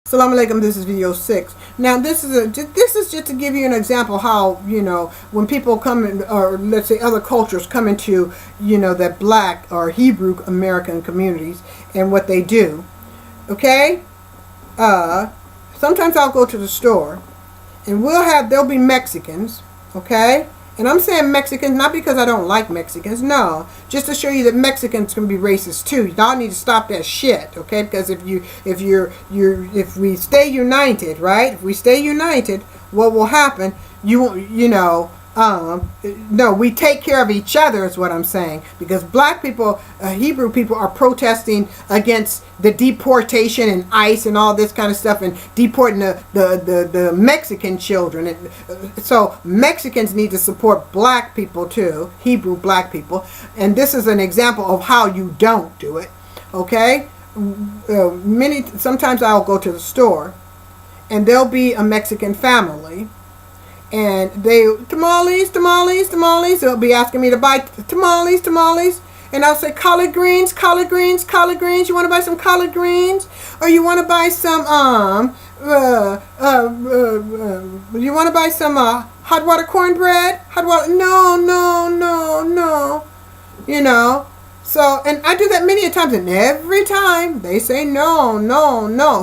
Assalamu alaikum. This is video 6. Now this is just to give you an example how, when people come in, or let's say other cultures come into, that black or Hebrew American communities and what they do. Okay? Sometimes I'll go to the store and there'll be Mexicans, okay? And I'm saying Mexicans not because I don't like Mexicans, no, just to show you that Mexicans can be racist too. Y'all need to stop that shit, okay? Because if we stay united, right? If we stay united, what will happen? No, we take care of each other is what I'm saying. Because black people, Hebrew people are protesting against the deportation and ICE and all this kind of stuff and deporting the Mexican children. So Mexicans need to support black people too, Hebrew black people. And this is an example of how you don't do it, okay? Sometimes I'll go to the store and there'll be a Mexican family. And tamales. They'll be asking me to buy tamales. And I'll say collard greens. You want to buy some collard greens? Or you want to buy some, hot water cornbread? No. So, and I do that many a times. And every time they say no.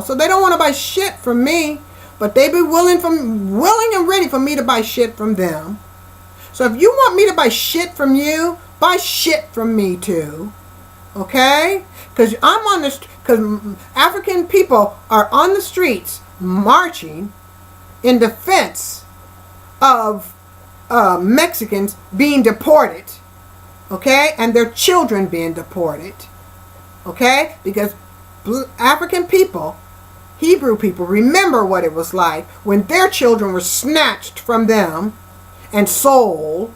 So they don't want to buy shit from me. But they be willing and ready for me to buy shit from them. So if you want me to buy shit from you, buy shit from me too. Okay? Because African people are on the streets marching in defense of Mexicans being deported. Okay? And their children being deported. Okay? Because African people, Hebrew people, remember what it was like when their children were snatched from them and sold,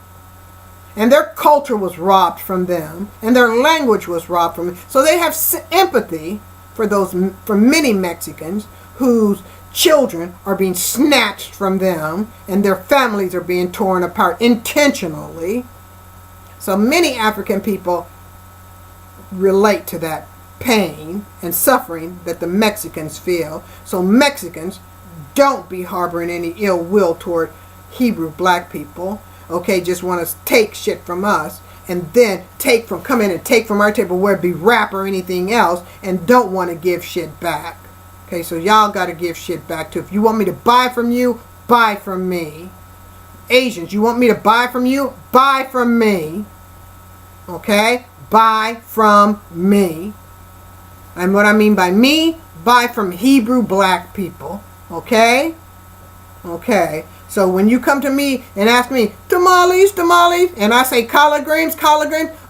and their culture was robbed from them, and their language was robbed from them. So they have empathy for many Mexicans whose children are being snatched from them and their families are being torn apart intentionally. So many African people relate to that pain and suffering that the Mexicans feel. So Mexicans, don't be harboring any ill will toward Hebrew black people. Okay, just want to take shit from us and then come in and take from our table, whether it be rap or anything else, and don't want to give shit back. Okay, so y'all got to give shit back too. If you want me to buy from you, buy from me. Asians, you want me to buy from you? Buy from me. Okay? Buy from me. And what I mean by me, buy from Hebrew black people. Okay? Okay. So when you come to me and ask me, tamales, and I say collard greens,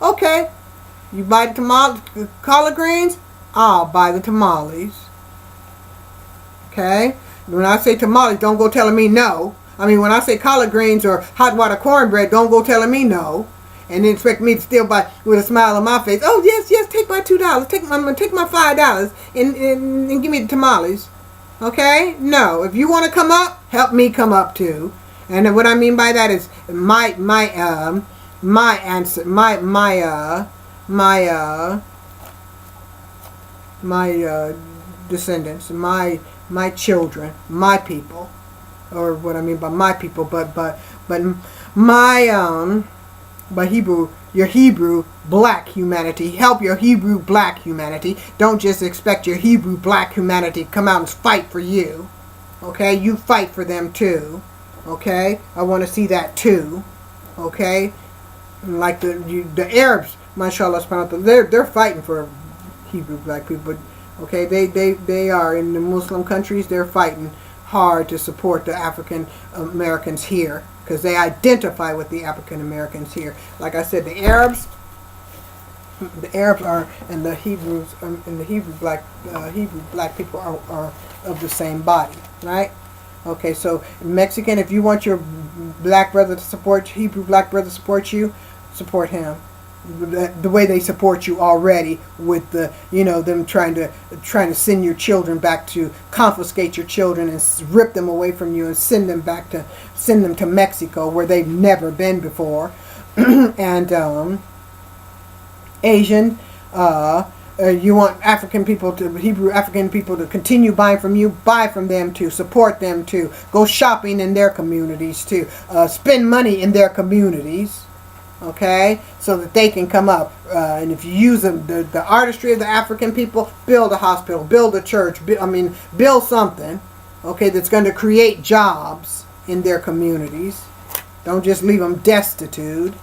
okay. You buy the collard greens, I'll buy the tamales. Okay? When I say tamales, don't go telling me no. I mean, when I say collard greens or hot water cornbread, don't go telling me no. And then expect me to still buy with a smile on my face. Oh, yes, take my $2. I'm going to take my $5 and give me the tamales. Okay? No. If you want to come up, help me come up too. And what I mean by that is my descendants, my children, my people, or what I mean by my people, but your Hebrew black humanity. Help your Hebrew black humanity. Don't just expect your Hebrew black humanity to come out and fight for you. Okay? You fight for them too. Okay? I want to see that too. Okay? Like the Arabs, mashallah, they're fighting for Hebrew black people. Okay? They are in the Muslim countries, they're fighting hard to support the African Americans here. Because they identify with the African Americans here. Like I said, the Arabs are, and the Hebrews, and the Hebrew black people are of the same body, right? Okay, so Mexican, if you want your black brother to support, Hebrew black brother to support you, support him. The way they support you already with them trying to send your children back, to confiscate your children and rip them away from you and send them to Mexico where they've never been before. And Asian, you want Hebrew African people to continue buying from you, buy from them, to support them, to go shopping in their communities, to spend money in their communities, okay, so that they can come up. And if you use the artistry of the African people, build a hospital, build a church, build something, okay, that's going to create jobs in their communities. Don't just leave them destitute.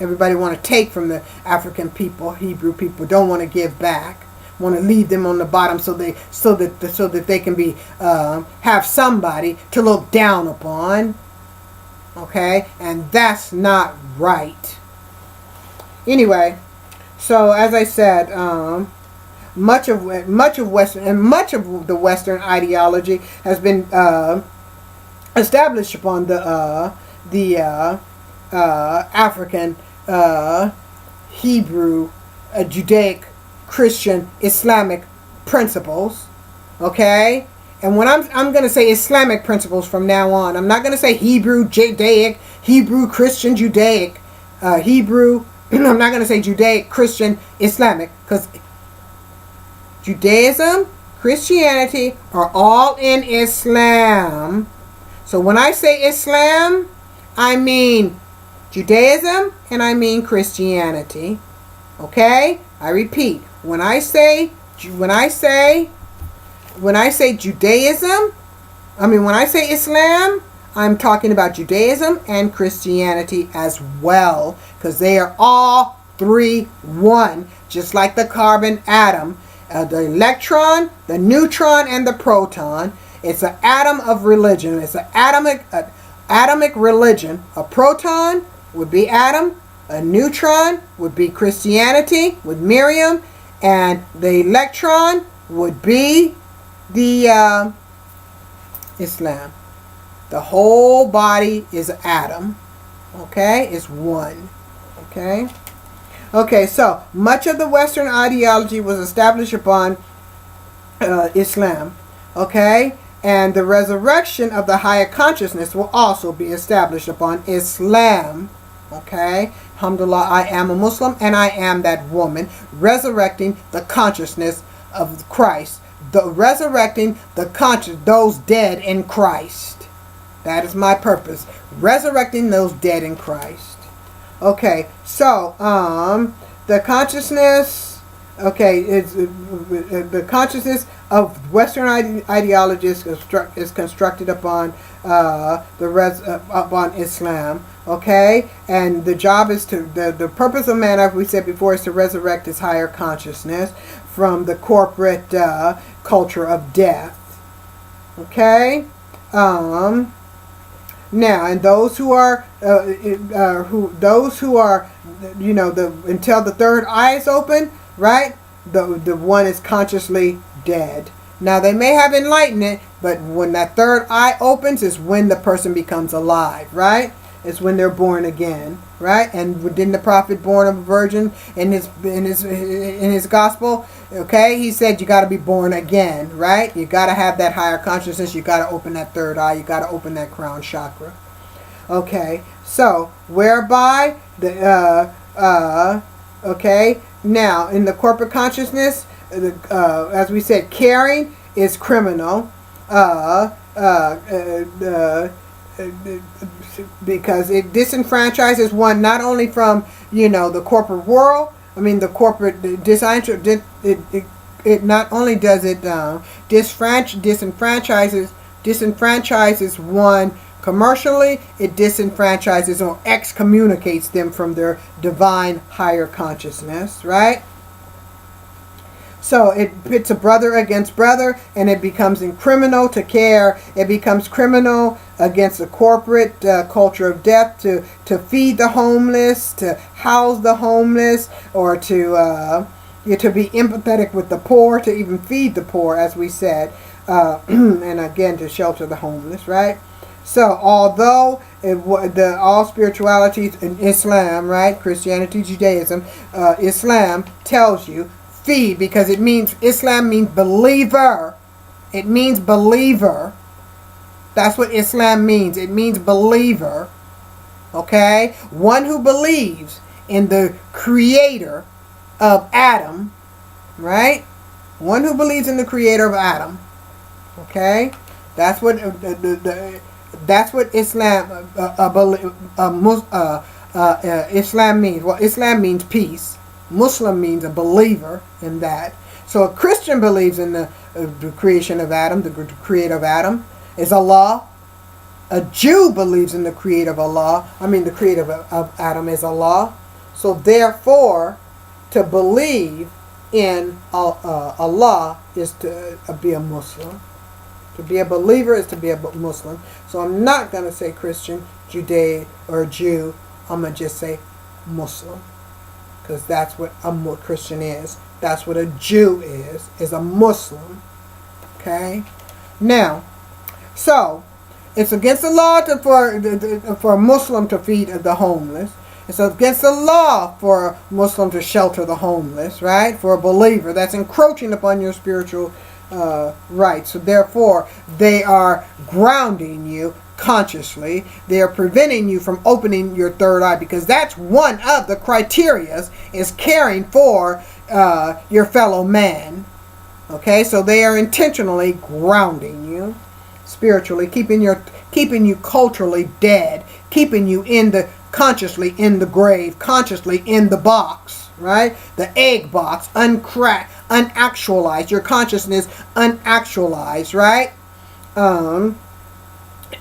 Everybody want to take from the African people, Hebrew people, don't want to give back. Want to leave them on the bottom so that they can be have somebody to look down upon. Okay, and that's not right. Anyway, so as I said, much of the Western ideology has been established upon the African, Hebrew, Judaic, Christian, Islamic principles. Okay, and when I'm going to say Islamic principles from now on, I'm not going to say Hebrew, Judaic, Hebrew, Christian, Judaic, Hebrew. I'm not going to say Judaic, Christian, Islamic, because Judaism, Christianity are all in Islam. So when I say Islam, I mean Judaism and I mean Christianity. Okay? I repeat, when I say Judaism, when I say Islam, I'm talking about Judaism and Christianity as well, because they are all three one, just like the carbon atom, the electron, the neutron, and the proton. It's an atom of religion. It's an atomic religion. A proton would be Adam, a neutron would be Christianity with Miriam, and the electron would be the Islam. The whole body is an atom. Okay? It's one. Okay? Okay, so much of the Western ideology was established upon Islam. Okay? And the resurrection of the higher consciousness will also be established upon Islam. Okay? Alhamdulillah, I am a Muslim and I am that woman, resurrecting the consciousness of Christ. Resurrecting those dead in Christ. That is my purpose. Resurrecting those dead in Christ. Okay, so the consciousness. Okay, it's the consciousness of Western ideologies is constructed upon upon Islam. Okay, and the job is the purpose of man, as we said before, is to resurrect his higher consciousness from the corporate culture of death. Okay, now, and those who are until the third eye is open, right? The one is consciously dead. Now they may have enlightenment, but when that third eye opens is when the person becomes alive, right? It's when they're born again, right? And didn't the prophet born of a virgin in his gospel? Okay, he said you got to be born again, right? You got to have that higher consciousness. You got to open that third eye. You got to open that crown chakra. Okay, so whereby the okay, now in the corporate consciousness, as we said, caring is criminal. Because it disenfranchises one not only from the corporate world. I mean the corporate it not only does it disenfranchises one commercially, it disenfranchises or excommunicates them from their divine higher consciousness, right? So it pits a brother against brother, and it becomes criminal to care. It becomes criminal against the corporate culture of death to feed the homeless, to house the homeless, or to be empathetic with the poor, to even feed the poor, as we said, and again to shelter the homeless, right? So although all spiritualities in Islam, right, Christianity, Judaism, Islam tells you feed, because it means Islam means believer. It means believer. That's what Islam means. It means believer. Okay? One who believes in the creator of Adam, right? One who believes in the creator of Adam. Okay? That's what that's what Islam Islam means. Well, Islam means peace. Muslim means a believer in that. So a Christian believes in the creation of Adam, the creator of Adam is Allah. A Jew believes in the creator of Allah. The creator of Adam is Allah. So therefore, to believe in Allah is to be a Muslim. To be a believer is to be a Muslim. So I'm not going to say Christian, Judaic, or Jew. I'm going to just say Muslim. Because that's what a Christian is. That's what a Jew is a Muslim. Okay? Now, so, it's against the law for a Muslim to feed the homeless. It's against the law for a Muslim to shelter the homeless, right? For a believer, that's encroaching upon your spiritual rights. So therefore, they are grounding you consciously. They are preventing you from opening your third eye, because that's one of the criterias, is caring for your fellow man. Okay, so they are intentionally grounding you spiritually, keeping you culturally dead, keeping you consciously in the grave, consciously in the box, right? The egg box, uncracked, unactualized, your consciousness unactualized, right?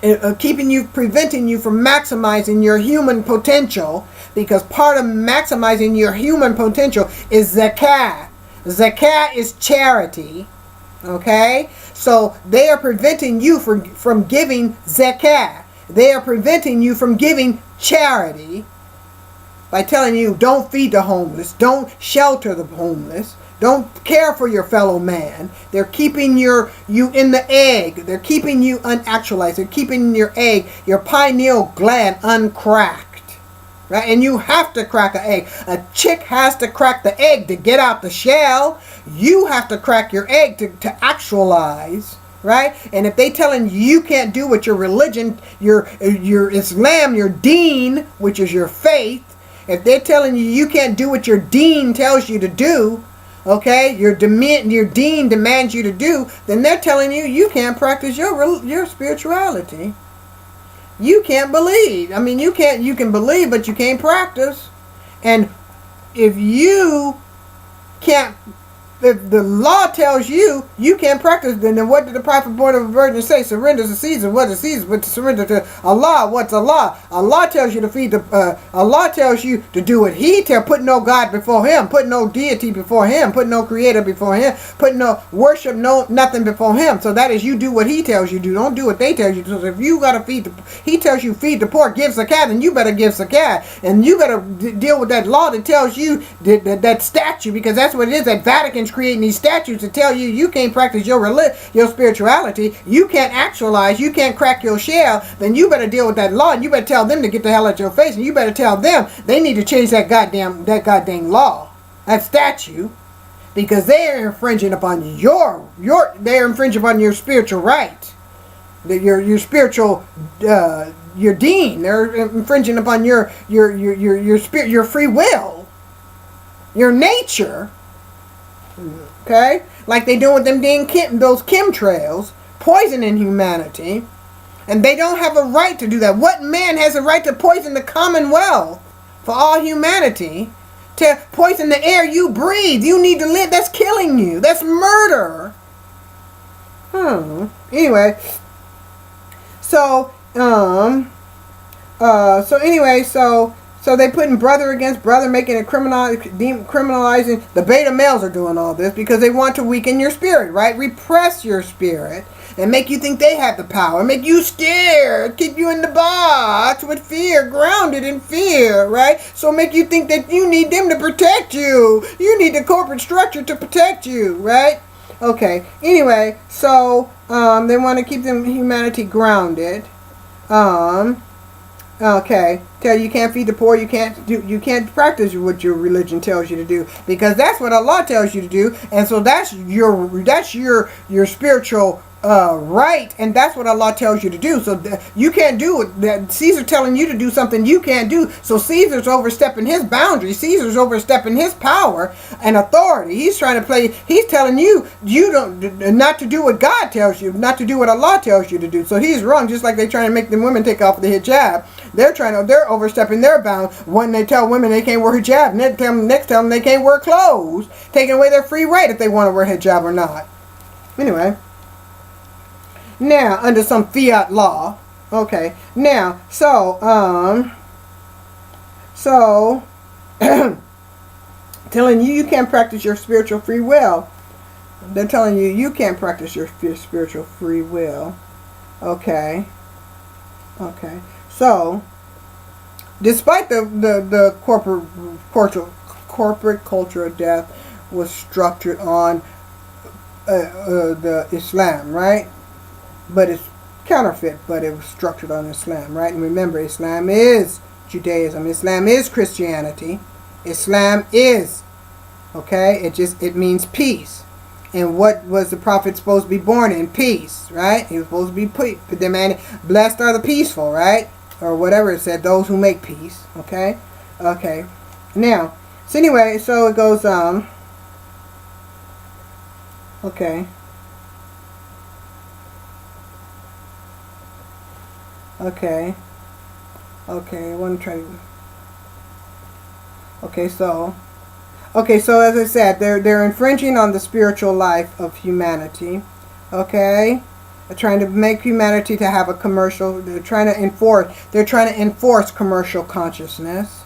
Preventing you from maximizing your human potential, because part of maximizing your human potential is zakah. Zakah is charity. Okay? So they are preventing you from giving zakah. They are preventing you from giving charity by telling you don't feed the homeless, don't shelter the homeless, don't care for your fellow man. They're keeping you in the egg. They're keeping you unactualized. They're keeping your egg, your pineal gland uncracked. Right? And you have to crack an egg. A chick has to crack the egg to get out the shell. You have to crack your egg to actualize. Right? And if they telling you can't do what your religion, your Islam, your deen, which is your faith, if they're telling you can't do what your deen tells you to do, okay, your deen demands you to do, then they're telling you can't practice your spirituality. You can't believe. You can believe, but you can't practice. And if the law tells you can't practice, then what did the prophet born of a virgin say? Surrender to Caesar. What is Caesar? But to surrender to Allah. What's Allah? Allah tells you to feed Allah tells you to do what He tells. Put no God before Him. Put no deity before Him. Put no creator before Him. Put no worship, nothing before Him. So that is, you do what He tells you to do. Don't do what they tell you to do. So if you gotta He tells you feed the poor, give zakat, then you better give zakat, and you better deal with that law that tells you that statute, because that's what it is. That Vatican creating these statutes to tell you can't practice your spirituality, you can't actualize, you can't crack your shell, then you better deal with that law, and you better tell them to get the hell out your face, and you better tell them they need to change that goddamn law, that statute, because they're infringing upon they're infringing upon your spiritual right, your spiritual your deen. They're infringing upon your spirit, your free will, your nature. Okay, like they do with them those chemtrails, poisoning humanity, and they don't have a right to do that. What man has a right to poison the commonwealth for all humanity? To poison the air you breathe, you need to live. That's killing you. That's murder. Anyway, so So they putting brother against brother, making it criminalizing. The beta males are doing all this because they want to weaken your spirit, right? Repress your spirit and make you think they have the power, make you scared, keep you in the box with fear, grounded in fear, right? So make you think that you need them to protect you. You need the corporate structure to protect you, right? Okay. Anyway, so they want to keep humanity grounded. Okay, tell you can't feed the poor, you can't practice what your religion tells you to do, because that's what Allah tells you to do, and so that's your spiritual right, and that's what Allah tells you to do. So you can't do it. That Caesar telling you to do something you can't do. So Caesar's overstepping his boundaries. Caesar's overstepping his power and authority. He's trying to play. He's telling you not to do what God tells you, not to do what Allah tells you to do. So he's wrong. Just like they're trying to make the women take off the hijab. They're overstepping their bound when they tell women they can't wear hijab. Next tell them they can't wear clothes, taking away their free right if they want to wear hijab or not. Anyway. Now, under some fiat law, okay. Now, so telling you can't practice your spiritual free will. They're telling you can't practice your spiritual free will. Okay. Okay. So, despite the corporate culture of death was structured on the Islam, right? But it's counterfeit, but it was structured on Islam, right? And remember, Islam is Judaism. Islam is Christianity. Islam is, okay? It means peace. And what was the prophet supposed to be born in? Peace, right? He was supposed to be demanding, blessed are the peaceful, right? Or whatever it said, those who make peace, okay? Okay. Now, so anyway, so it goes, okay. Okay, I want to try to, okay, so as I said, they're infringing on the spiritual life of humanity, okay? They're trying to make humanity to have a commercial, they're trying to enforce commercial consciousness,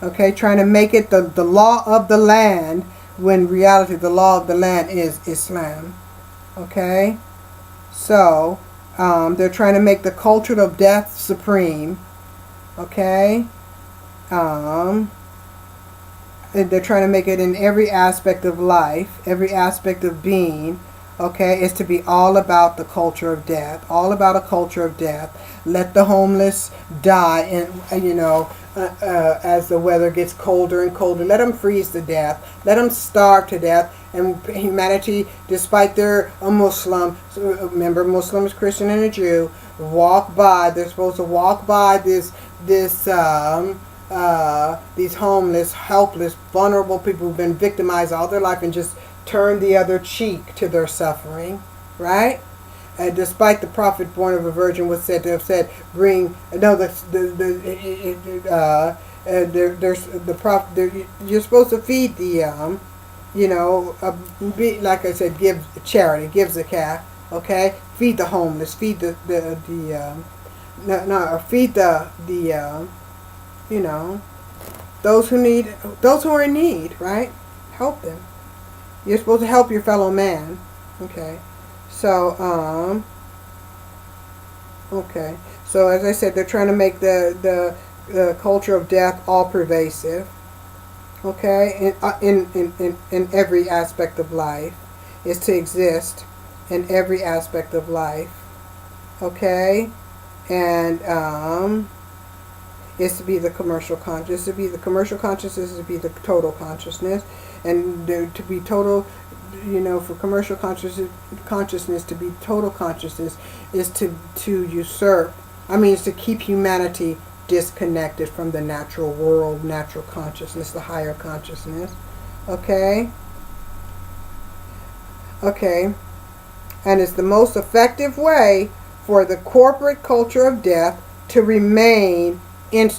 okay? Trying to make it the law of the land, when in reality the law of the land is Islam, okay? So, they're trying to make the culture of death supreme, okay? And they're trying to make it in every aspect of life, every aspect of being, okay? It's to be all about the culture of death, all about a culture of death. Let the homeless die, and as the weather gets colder and colder, let them freeze to death, let them starve to death. And humanity, despite they're a Muslim, remember Muslims, Christian, and a Jew, they're supposed to walk by these homeless, helpless, vulnerable people who've been victimized all their life and just turn the other cheek to their suffering, right? And despite the prophet born of a virgin was said to have said, you're supposed to feed the like I said, give charity, give zakat, okay? Feed the homeless, feed feed those who are in need, right? Help them. You're supposed to help your fellow man, okay? So, okay. So as I said, they're trying to make the culture of death all pervasive. Okay, in every aspect of life, is to exist in every aspect of life. Okay, and is to be the commercial conscious. To be the commercial consciousness is to be the total consciousness, and to be total, for commercial consciousness to be total consciousness is to usurp. Is to keep humanity disconnected from the natural world, natural consciousness, the higher consciousness. Okay? Okay. And it's the most effective way for the corporate culture of death to remain in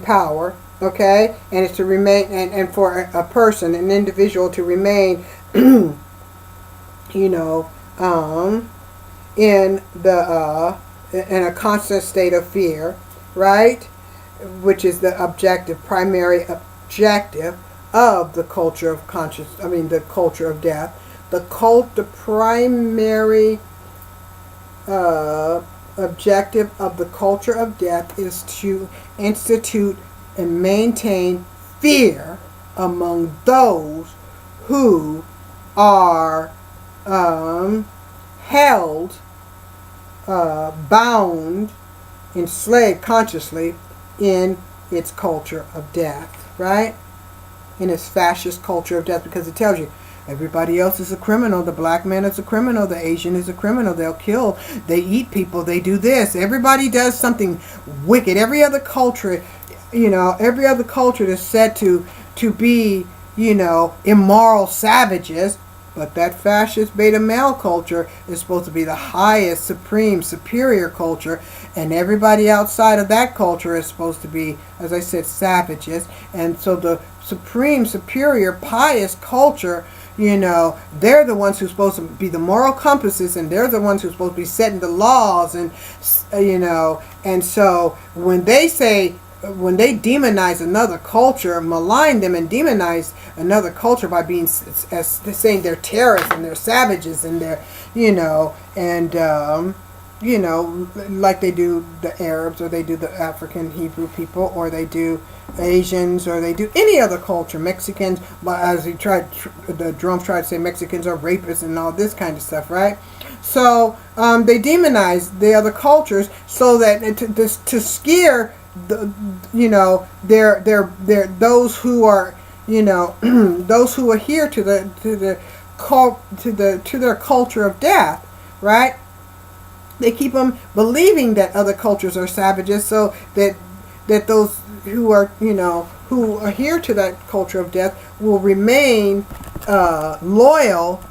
power. Okay? And it's to remain, and for a person, an individual to remain, in a constant state of fear, right? Which is the primary objective of the culture of the culture of death. The primary objective of the culture of death is to institute and maintain fear among those who are held, bound, enslaved consciously in its culture of death, right? In its fascist culture of death, because it tells you Everybody else is a criminal. The black man is a criminal. The Asian is a criminal. They'll kill. They eat people. They do this. Everybody does something wicked. Every other culture, every other culture is said to be, immoral savages. But that fascist beta male culture is supposed to be the highest, supreme, superior culture. And everybody outside of that culture is supposed to be, as I said, savages. And so the supreme, superior, pious culture, they're the ones who's supposed to be the moral compasses, and they're the ones who's supposed to be setting the laws. And, and so when they demonize another culture, malign them and demonize another culture by being as saying they're terrorists and they're savages and they're, like they do the Arabs, or they do the African Hebrew people, or they do Asians, or they do any other culture, Mexicans, but as the drums tried to say, Mexicans are rapists and all this kind of stuff, right? So they demonize the other cultures so that to scare they're those who are those who adhere to their culture of death, right? They keep them believing that other cultures are savages, so that those who are who adhere to that culture of death will remain loyal,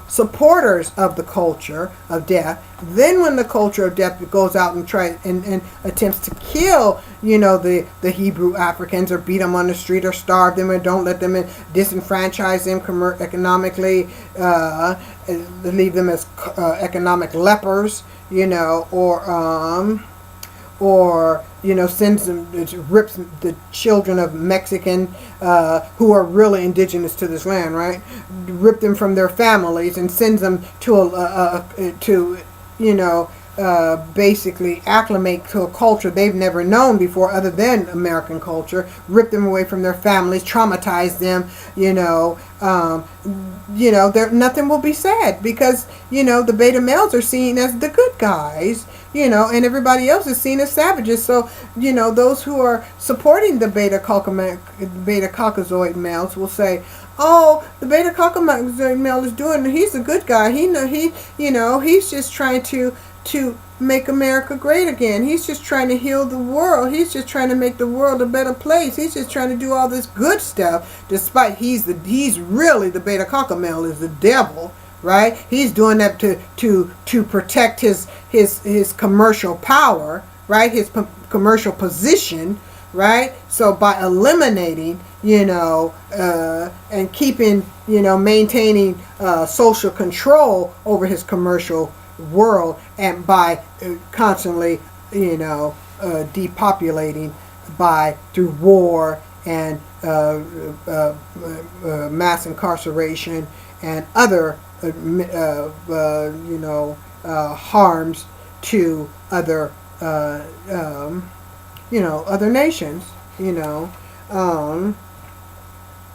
supporters of the culture of death. Then when the culture of death goes out and tries and attempts to kill, the Hebrew Africans, or beat them on the street, or starve them, or don't let them in, disenfranchise them economically, leave them as economic lepers, or sends them, rips the children of Mexican who are really indigenous to this land, right? Rip them from their families and sends them to basically acclimate to a culture they've never known before other than American culture. Rip them away from their families, traumatize them, nothing will be said, because the beta males are seen as the good guys, and everybody else is seen as savages. So those who are supporting the beta Caucasoid males will say, oh, the beta Caucasoid male is he's a good guy. He's just trying to make America great again. He's just trying to heal the world. He's just trying to make the world a better place. He's just trying to do all this good stuff, despite he's really the beta Cauca male is the devil, right? He's doing that to protect his commercial power, right? His commercial position, right? So by eliminating, and keeping, maintaining social control over his commercial world, and by constantly, depopulating through war and mass incarceration and other harms to other other nations,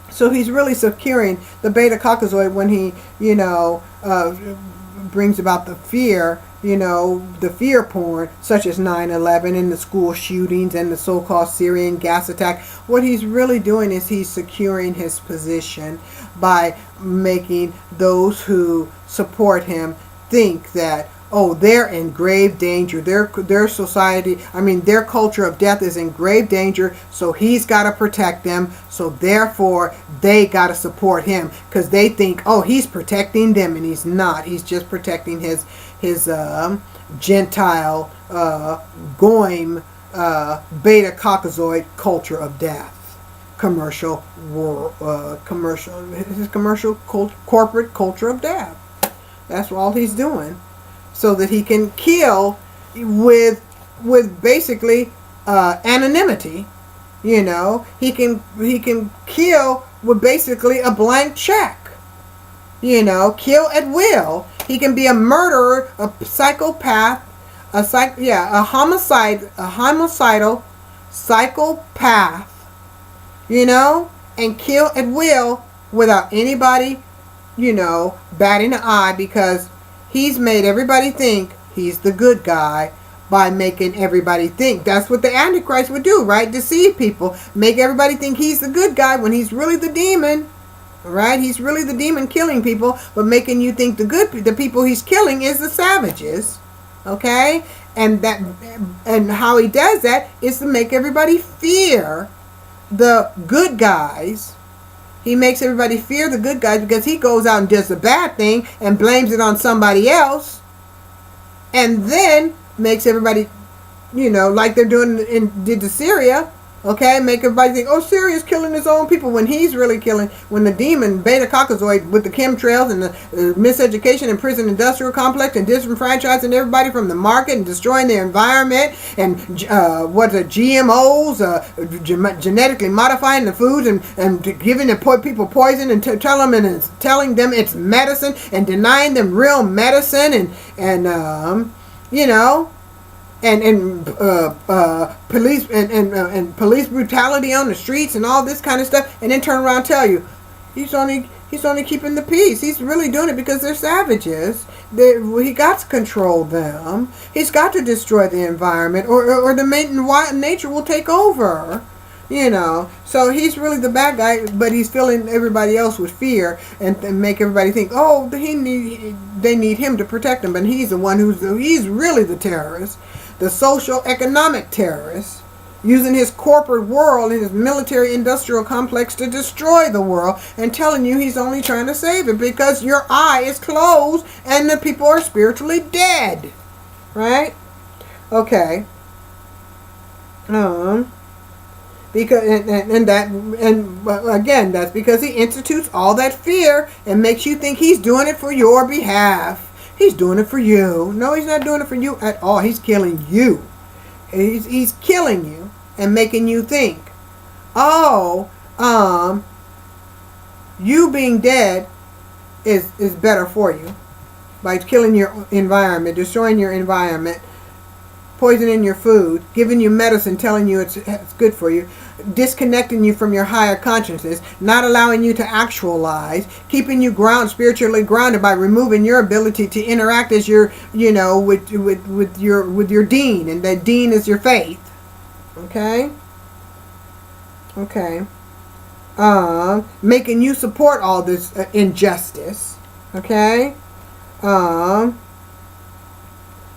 so he's really securing the beta Caucasoid when he brings about the fear, the fear porn, such as 9/11 and the school shootings and the so-called Syrian gas attack. What he's really doing is he's securing his position by making those who support him think that, oh, they're in grave danger. Their society, their culture of death is in grave danger, so he's got to protect them. So therefore, they got to support him, because they think, oh, he's protecting them, and he's not. He's just protecting his Gentile, goyim, beta Caucasoid culture of death. Corporate culture of death. That's all he's doing, so that he can kill with basically anonymity. He can kill with basically a blank check. Kill at will. He can be a murderer, a psychopath, a homicidal psychopath. And kill at will without anybody, batting an eye, because he's made everybody think he's the good guy by making everybody think. That's what the Antichrist would do, right? Deceive people. Make everybody think he's the good guy when he's really the demon. Right? He's really the demon killing people, but making you think the people he's killing is the savages. Okay? And how he does that is to make everybody fear the good guys. He makes everybody fear the good guys because he goes out and does the bad thing and blames it on somebody else. And then makes everybody, like they're did to Syria. Okay, make everybody think, oh, Syria's killing his own people, when he's really killing, when the demon Beta Caucasoid with the chemtrails and the miseducation and prison industrial complex and disenfranchising everybody from the market and destroying the environment and GMOs, genetically modifying the foods and giving the people poison and telling them it's medicine and denying them real medicine and police and police brutality on the streets and all this kind of stuff, and then turn around and tell you he's only keeping the peace. He's really doing it because they're savages. He got to control them. He's got to destroy the environment, or the nature will take over. So he's really the bad guy, but he's filling everybody else with fear and make everybody think, oh, they need him to protect them, but he's the one he's really the terrorist. The social economic terrorist, using his corporate world and his military industrial complex to destroy the world, and telling you he's only trying to save it because your eye is closed and the people are spiritually dead. Right? Okay. Because again, that's because he institutes all that fear and makes you think he's doing it for your behalf. He's doing it for you. No, he's not doing it for you at all. He's killing you. He's killing you and making you think, oh, you being dead is better for you by killing your environment, destroying your environment, poisoning your food, giving you medicine, telling you it's good for you, disconnecting you from your higher consciousness, not allowing you to actualize, keeping you spiritually grounded by removing your ability to interact as your, with your dean, and that dean is your faith. Okay? Okay. Making you support all this injustice. Okay?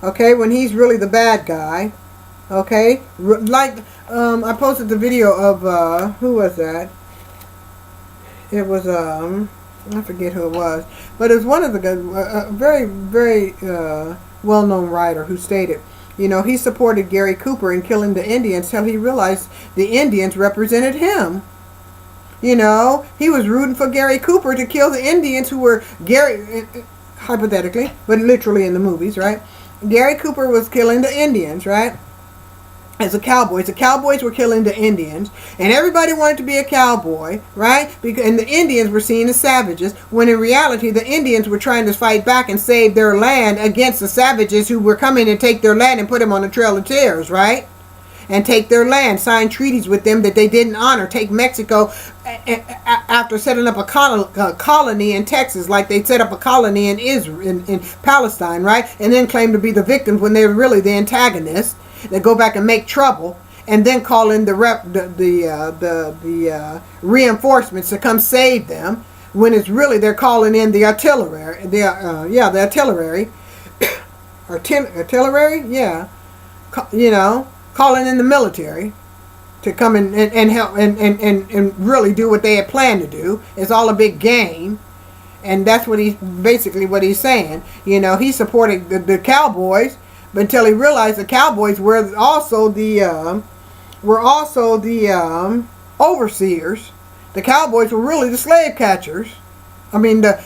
Okay, when he's really the bad guy. Okay? Like, I posted the video of, who was that? It was, I forget who it was. But it was one of the, very, very well-known writer who stated, he supported Gary Cooper in killing the Indians till he realized the Indians represented him. He was rooting for Gary Cooper to kill the Indians who were hypothetically, but literally in the movies, right? Gary Cooper was killing the Indians, right? As a cowboy. The cowboys were killing the Indians, and everybody wanted to be a cowboy, right? And the Indians were seen as savages, when in reality the Indians were trying to fight back and save their land against the savages who were coming to take their land and put them on the Trail of Tears, right? And take their land, sign treaties with them that they didn't honor, take Mexico after setting up a colony in Texas, like they set up a colony in Israel, in Palestine, right? And then claim to be the victims when they were really the antagonists. They go back and make trouble, and then call in the reinforcements to come save them, when it's really they're calling in the artillery, the artillery, calling in the military to come and help and really do what they had planned to do. It's all a big game, and that's what he's saying. He supported the cowboys. But until he realized the cowboys were also the overseers. The cowboys were really the slave catchers. I mean, the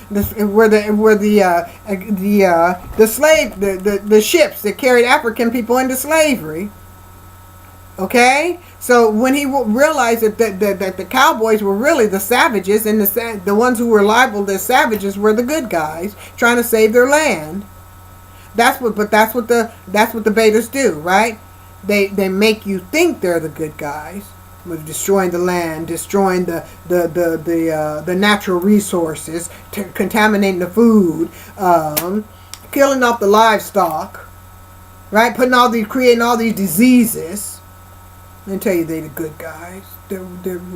ships that carried African people into slavery. Okay, so when he realized that the cowboys were really the savages, and the ones who were labeled as savages were the good guys trying to save their land. That's what the betas do, right? They make you think they're the good guys with destroying the land, destroying the natural resources, contaminating the food, killing off the livestock, right? Creating all these diseases, and tell you they the good guys. We're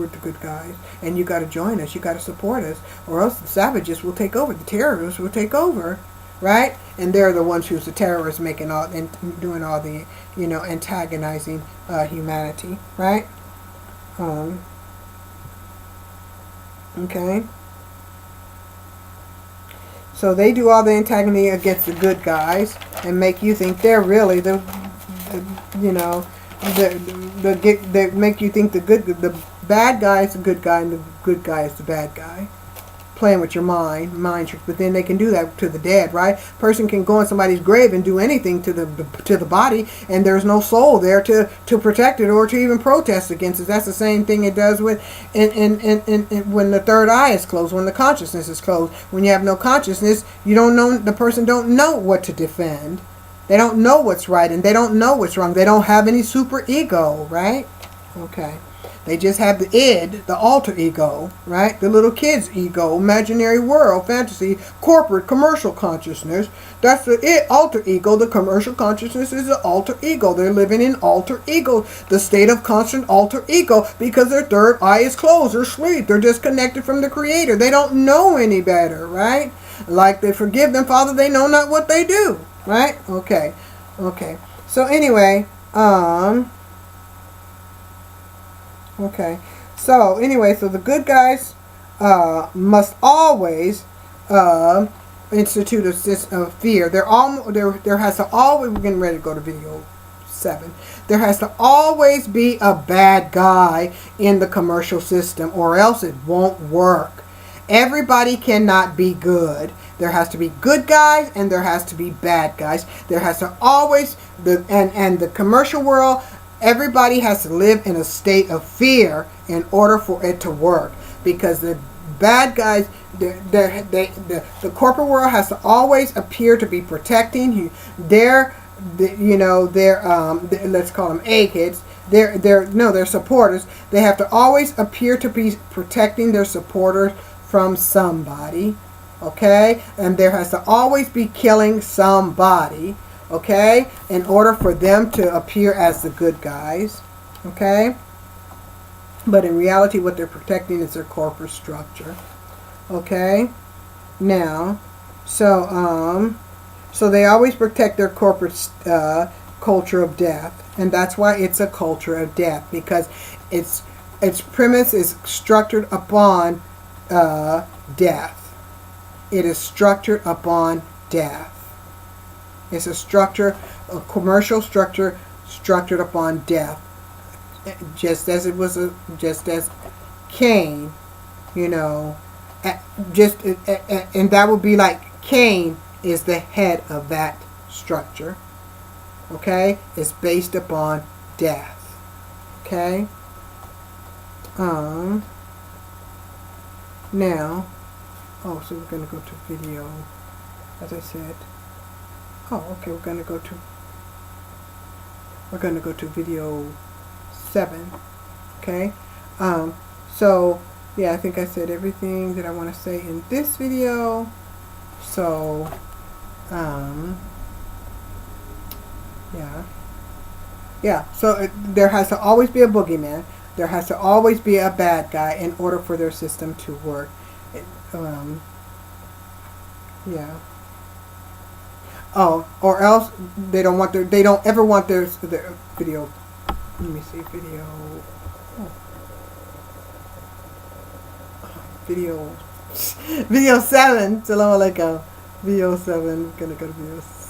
the good guys, and you got to join us. You got to support us, or else the savages will take over. The terrorists will take over, right? And they're the ones who's the terrorists making all and doing all the antagonizing humanity, right? Okay. So they do all the antagonism against the good guys and make you think they're really they make you think the bad guy is the good guy and the good guy is the bad guy. Playing with your mind tricks, but then they can do that to the dead, right? Person can go in somebody's grave and do anything to the body, and there's no soul there to protect it or to even protest against it. That's the same thing it does with in when the third eye is closed, when the consciousness is closed. When you have no consciousness, you don't know, the person don't know what to defend. They don't know what's right and they don't know what's wrong. They don't have any super ego, right? Okay. They just have the id, the alter ego, right? The little kid's ego, imaginary world, fantasy, corporate, commercial consciousness. That's the id, alter ego. The commercial consciousness is the alter ego. They're living in alter ego, the state of constant alter ego, because their third eye is closed. They're asleep. They're disconnected from the Creator. They don't know any better, right? Like they forgive them, Father, they know not what they do, right? Okay. So anyway, okay, so the good guys must always institute a system of fear. There has to always, we're getting ready to go to video 7. There has to always be a bad guy in the commercial system, or else it won't work. Everybody cannot be good. There has to be good guys and there has to be bad guys. There has to always the commercial world. Everybody has to live in a state of fear in order for it to work, because the bad guys, the corporate world has to always appear to be protecting their let's call them A kids. They're supporters. They have to always appear to be protecting their supporters from somebody, okay? And there has to always be killing somebody, okay, in order for them to appear as the good guys, okay? But in reality, what they're protecting is their corporate structure, okay? Now, so they always protect their corporate culture of death, and that's why it's a culture of death, because its premise is structured upon death. It is structured upon death. It's a commercial structure structured upon death. Just as Cain, and that would be like Cain is the head of that structure. Okay? It's based upon death. Okay? Now, so we're going to go to video, as I said. Okay, we're going to go to video 7. Okay? So, yeah, I think I said everything that I want to say in this video. So, yeah, so there has to always be a boogeyman. There has to always be a bad guy in order for their system to work. Yeah. Or else they don't ever want their video. Let me see, video. Video 7. Salam alaikum. Video 7. Gonna go to video 7.